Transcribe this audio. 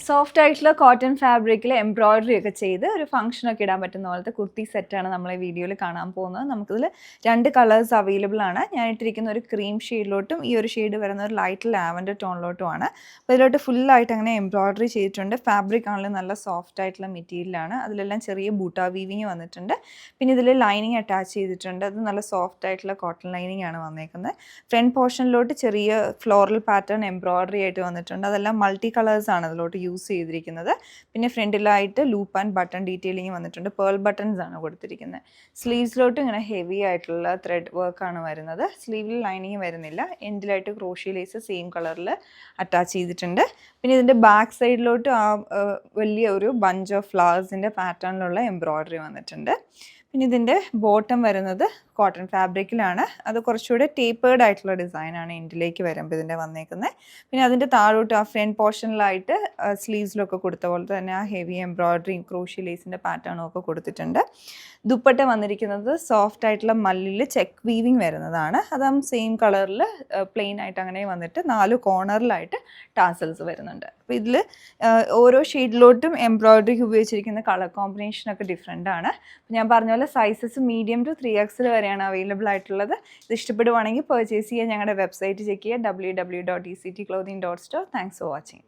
Soft ആയിട്ടുള്ള cotton ഫാബ്രിക്കിൽ embroidery ഒക്കെ ചെയ്ത് ഒരു ഫംഗ്ഷനൊക്കെ ഇടാൻ പറ്റുന്ന പോലത്തെ കുർത്തി സെറ്റാണ് നമ്മൾ ഈ വീഡിയോയിൽ കാണാൻ പോകുന്നത്. നമുക്കിതിൽ 2 കളേഴ്സ് അവൈലബിൾ ആണ്. ഞാൻ ഇട്ടിരിക്കുന്ന ഒരു ക്രീം ഷെയ്ഡിലോട്ടും ഈ ഒരു ഷെയ്ഡ് വരുന്ന ഒരു ലൈറ്റ് ലാവൻഡർ ടോണിലോട്ടുമാണ്. അപ്പോൾ ഇതിലോട്ട് ഫുള്ളായിട്ട് അങ്ങനെ എംബ്രോയിഡറി ചെയ്തിട്ടുണ്ട്. ഫാബ്രിക് ആണെങ്കിലും നല്ല സോഫ്റ്റ് ആയിട്ടുള്ള മെറ്റീരിയലാണ്. അതിലെല്ലാം ചെറിയ ബൂട്ടാ വീവിങ് വന്നിട്ടുണ്ട്. പിന്നെ ഇതിൽ ലൈനിങ് അറ്റാച്ച് ചെയ്തിട്ടുണ്ട്. അത് നല്ല സോഫ്റ്റ് ആയിട്ടുള്ള കോട്ടൺ ലൈനിങ് ആണ് വന്നേക്കുന്നത്. ഫ്രണ്ട് പോർഷനിലോട്ട് ചെറിയ ഫ്ലോറൽ പാറ്റേൺ എംബ്രോയിഡറി ആയിട്ട് വന്നിട്ടുണ്ട്. അതെല്ലാം മൾട്ടി കളേഴ്സ് ആണ് അതിലോട്ട് യൂസ് ചെയ്തിരിക്കുന്നത്. പിന്നെ ഫ്രണ്ടിലായിട്ട് ലൂപ്പ് ആൻഡ് ബട്ടൺ ഡീറ്റെയിലിംഗ് വന്നിട്ടുണ്ട്. പേൾ ബട്ടൺസ് ആണ് കൊടുത്തിരിക്കുന്നത്. സ്ലീവ്സിലോട്ട് ഇങ്ങനെ ഹെവി ആയിട്ടുള്ള ത്രെഡ് വർക്കാണ് വരുന്നത്. സ്ലീവിൽ ലൈനിങ് വരുന്നില്ല. എൻഡിലായിട്ട് ക്രോഷി ലേസ് സെയിം കളറിൽ അറ്റാച്ച് ചെയ്തിട്ടുണ്ട്. പിന്നെ ഇതിൻ്റെ ബാക്ക് സൈഡിലോട്ട് വലിയ ഒരു ബഞ്ച് ഓഫ് ഫ്ലവേഴ്സിൻ്റെ പാറ്റേണിലുള്ള എംബ്രോയിഡറി വന്നിട്ടുണ്ട്. പിന്നെ ഇതിൻ്റെ ബോട്ടം വരുന്നത് കോട്ടൺ ഫാബ്രിക്കിലാണ്. അത് കുറച്ചുകൂടെ ടേപ്പേർഡ് ആയിട്ടുള്ള ഡിസൈനാണ് എൻഡിലേക്ക് വരുമ്പോൾ ഇതിൻ്റെ വന്നേക്കുന്നത്. പിന്നെ അതിൻ്റെ താഴോട്ട് ആ ഫ്രണ്ട് പോർഷനിലായിട്ട് സ്ലീവ്സിലൊക്കെ കൊടുത്ത പോലെ തന്നെ ആ ഹെവി എംബ്രോയിഡറിയും ക്രോഷി ലേസിൻ്റെ പാറ്റേണും ഒക്കെ കൊടുത്തിട്ടുണ്ട്. ദുപ്പട്ട വന്നിരിക്കുന്നത് സോഫ്റ്റ് ആയിട്ടുള്ള മല്ലിൽ ചെക്ക് വീവിങ് വരുന്നതാണ്. അതും സെയിം കളറിൽ പ്ലെയിൻ ആയിട്ട് അങ്ങനെ വന്നിട്ട് 4 കോർണറിലായിട്ട് ടാസൽസ് വരുന്നുണ്ട്. അപ്പോൾ ഇതിൽ ഓരോ ഷെയ്ഡിലോട്ടും എംബ്രോയിഡറിക്ക് ഉപയോഗിച്ചിരിക്കുന്ന കളർ കോമ്പിനേഷനൊക്കെ ഡിഫറെൻ്റ് ആണ്. ഞാൻ പറഞ്ഞ പോലെ സൈസസ് മീഡിയം ടു 3XL വരെയാണ് അവൈലബിൾ ആയിട്ടുള്ളത്. ഇത് ഇഷ്ടപ്പെടുവാണെങ്കിൽ പർച്ചേസ് ചെയ്യാൻ ഞങ്ങളുടെ വെബ്സൈറ്റ് ചെക്ക് ചെയ്യുക, www.ectclothing.store. Thanks for watching.